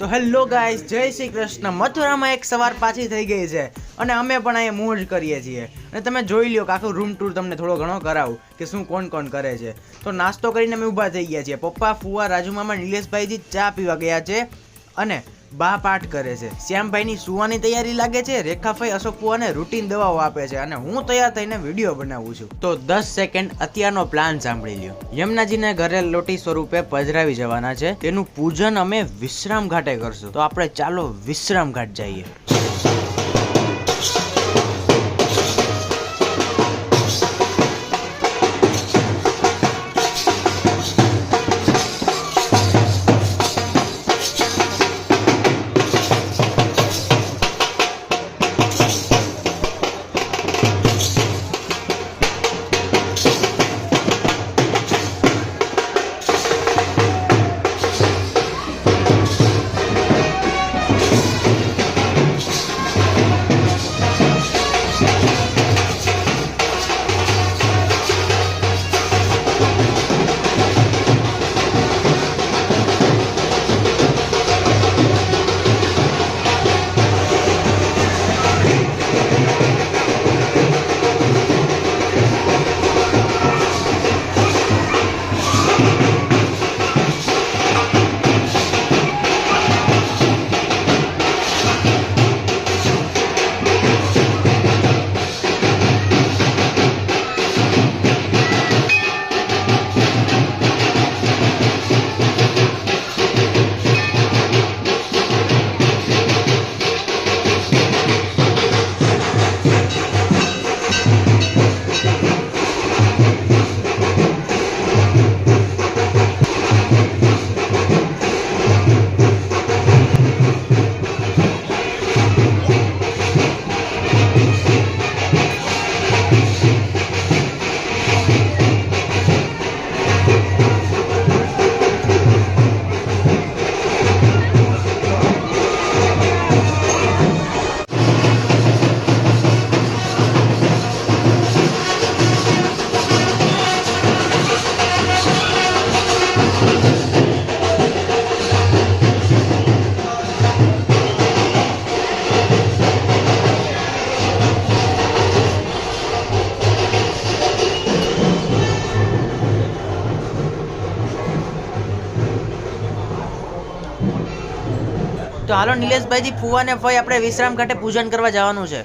તો hello guys, જય શ્રી કૃષ્ણ। મથુરામાં એક સવાર પાછી થઈ ગઈ છે અને અમે પણ અહીંયા મોજ કરીએ છીએ। અને તમે જોઈ લ્યો કે આખું રૂમ ટૂર તમને થોડો ઘણો કરાવું કે શું કોણ કોણ કરે છે। તો નાસ્તો કરીને અમે ઊભા થઈ ગયા છીએ। પપ્પા, ફુવા, રાજુ મામા, નિલેશભાઈજી ચા પીવા ગયા છે અને બા પાઠ કરે છે। શ્યામભાઈની સુવાની તૈયારી લાગે છે। રેખાભાઈ અશોક ફુવાને રૂટીન દવાઓ આપે છે અને હું તૈયાર થઈને વિડીયો બનાવું છું। તો 10 સેકન્ડ અત્યારનો પ્લાન સાંભળી લ્યો। યમુનાજીને ઘરે લોટી સ્વરૂપે પધરાવી જવાના છે। તેનું પૂજન અમે વિશ્રામ ઘાટે કરશું। તો આપણે ચાલો વિશ્રામ ઘાટ જઈએ। તો હાલો નિલેશભાઈજી, ફુવા ને ફઈ, આપણે વિશ્રામ ઘાટે પૂજન કરવા જવાનું છે।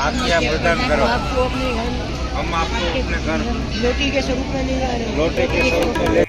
आज्ञा प्रदान करो। आपको अपने घर हम आपको अपने घर लोटी के स्वरूप में ले जा रहे हैं। लौटे के स्वरूप में ले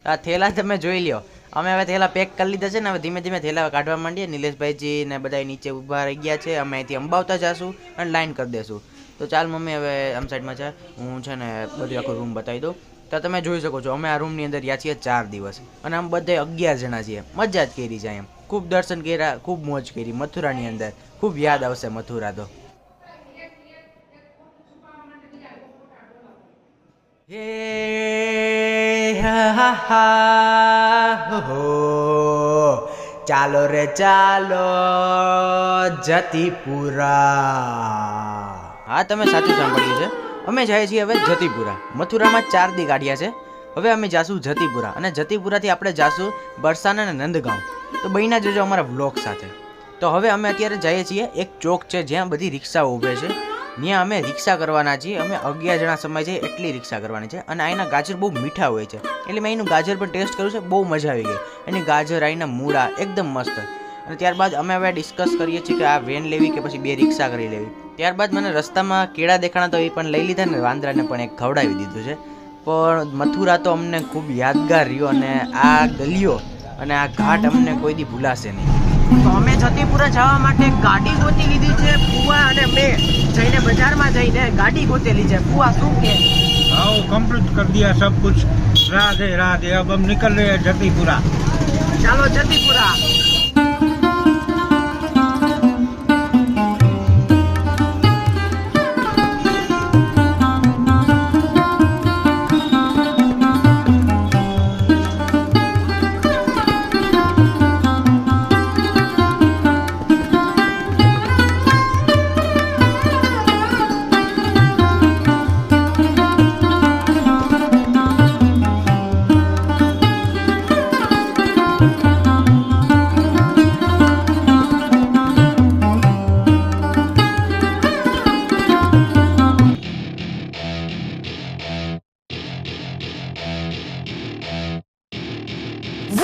આ થેલા તમે જોઈ લ્યો। અમે હવે થેલા પેક કરી લીધા છે ને હવે ધીમે ધીમે થેલા કાઢવા માંડીએ। નિલેશભાઈજી ને બધા નીચે ઊભા રહી ગયા છે। અમે અહીંથી અંબાવતા જાશું અને લાઈન કરી દેશું। તો ચાલ મમ્મી, હવે આમ સાઈડમાં છે, હું છે ને બધું આખો રૂમ બતાવી દઉં। તો તમે જોઈ શકો છો અમે આ રૂમની અંદર રહ્યા છીએ 4 દિવસ અને આમ બધે 11 જણા છીએ। મજા જ કરી છે એમ, ખૂબ દર્શન કર્યા, ખૂબ મોજ કરી મથુરાની અંદર। ખૂબ યાદ આવશે મથુરા તો। હે હા હા હો ચાલો રે ચાલો જતીપુરા. હા, તમે સાચું સાંભળ્યું છે. અમે જઈએ છીએ હવે જતીપુરા. મથુરામાં 4 દી કાઢ્યા છે. હવે અમે જાશું જતીપુરા અને જતીપુરાથી આપણે જાશું બરસાના અને નંદગાંવ. તો બહીના જજો અમારા વ્લોગ સાથે. તો હવે અમે અત્યારે જઈએ છીએ એક ચોક છે જ્યાં બધી રિક્ષાઓ ઊભે છે. ત્યાં અમે રિક્ષા કરવાના છીએ. અમે 11 જણા સમય છે એટલી રિક્ષા કરવાની છે. અને અહીંના ગાજર બહુ મીઠા હોય છે એટલે મેં એનું ગાજર પણ ટેસ્ટ કર્યું છે. બહુ મજા આવી ગઈ. એની ગાજર અહીંના મૂળા એકદમ મસ્ત. અને ત્યારબાદ અમે હવે ડિસ્કસ કરીએ છીએ કે આ વેન લેવી કે પછી 2 રિક્ષા કરી લેવી. ત્યારબાદ મને રસ્તામાં કેળા દેખાણા તો એ પણ લઈ લીધા ને વાંદરાને પણ એક ખવડાવી દીધું છે. પણ મથુરા તો અમને ખૂબ યાદગાર રહ્યો અને આ ગલીઓ અને આ ઘાટ અમને કોઈ દી ભૂલાશે નહીં. તો અમે જતીપુરા જવા માટે ગાડી ગોતી લીધી છે. ફુવા અને મેં જઈને બજારમાં જઈને ગાડી ગોતેલી છે. ફુવા શું કે? हाँ कंप्लीट कर दिया सब कुछ. रात है अब हम निकल रहे हैं जतीपुरा. ચાલો Jatipura.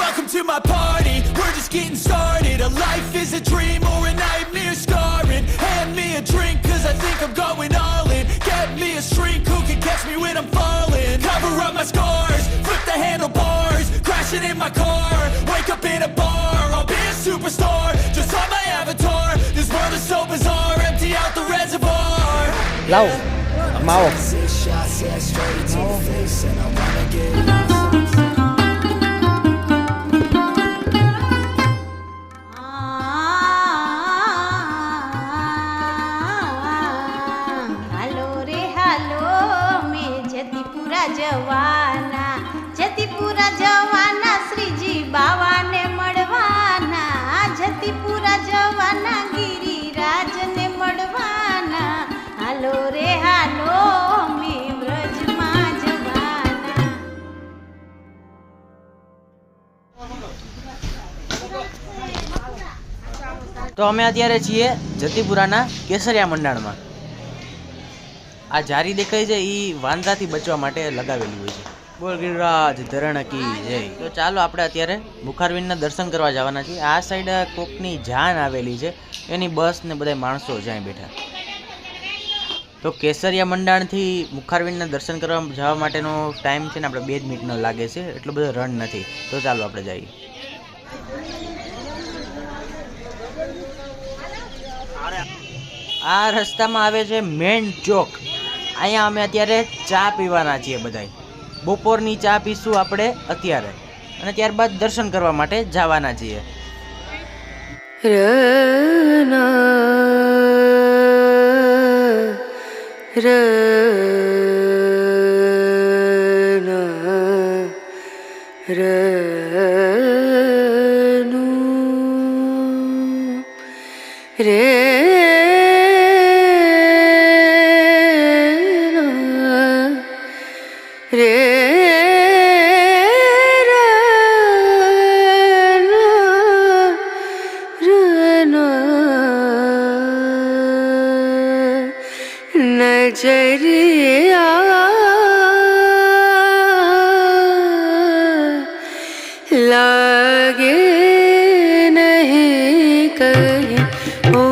Welcome to my party, we're just getting started. A life is a dream or a nightmare scarring. Hand me a drink cause I think I'm going all in. Get me a shrink who can catch me when I'm falling. Cover up my scars, flip the handlebars. Crashing in my car, wake up in a bar. I'll be a superstar, just on my avatar. This world is so bizarre, empty out the reservoir. લાવો માવો. હાલો રે હાલો મેં જતીપુરા જવાના શ્રીજી બાવાને મળવાના. જતીપુરા જવાના ગિરિરાજને મળવાના. હાલો રે હાલો મેં વ્રજમાં જવાના. તો અમે અત્યારે છીએ જતીપુરાના કેસરિયા મંડાણમાં. આ જારી દેખાય છે એ વાંદરાથી બચવા માટે લગાવેલી હોય છે. બોલ ગિરિરાજ ધરણ કી જય. તો ચાલો આપણે અત્યારે મુખારવિંદના દર્શન કરવા જવાના છીએ. આ સાઈડ કોકની જાન આવેલી છે, એની બસ ને બધા માણસો જ્યાં બેઠા. તો કેસરિયા મંડાણથી મુખારવિંદના દર્શન કરવા જવા માટેનો ટાઈમ છે ને આપણે 2 જ મિનિટનો લાગે છે, એટલો બધો રન નથી. તો ચાલો આપણે જઈએ. આ રસ્તામાં આવે છે મેન ચોક. અહીંયા અમે અત્યારે ચા પીવાના છીએ બધાય. બપોરની ચા પીશું આપણે અત્યારે અને ત્યારબાદ દર્શન કરવા માટે જવાના છીએ. नजरिया लागे नहीं कहीं ओ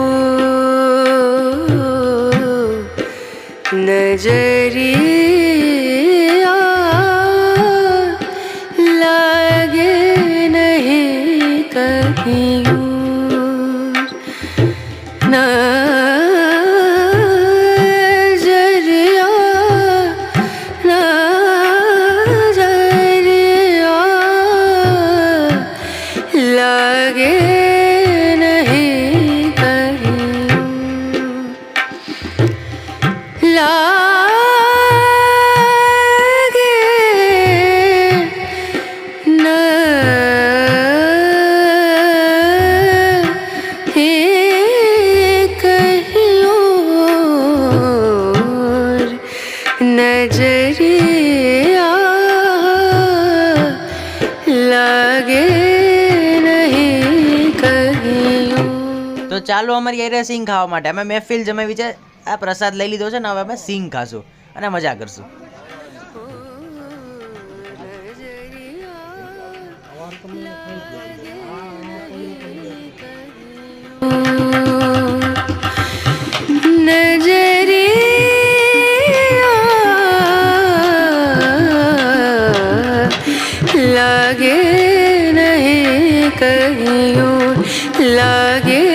नजरिया लागे नहीं कहीं તો ચાલો અમારી એરે સિંગ ખાવા માટે અમે મહેફિલ જમાવી છે, આ પ્રસાદ લઈ લીધો છે ને, હવે અમે સિંગ ખાશું અને મજા કરશું. लागे नहीं कहीं और, लागे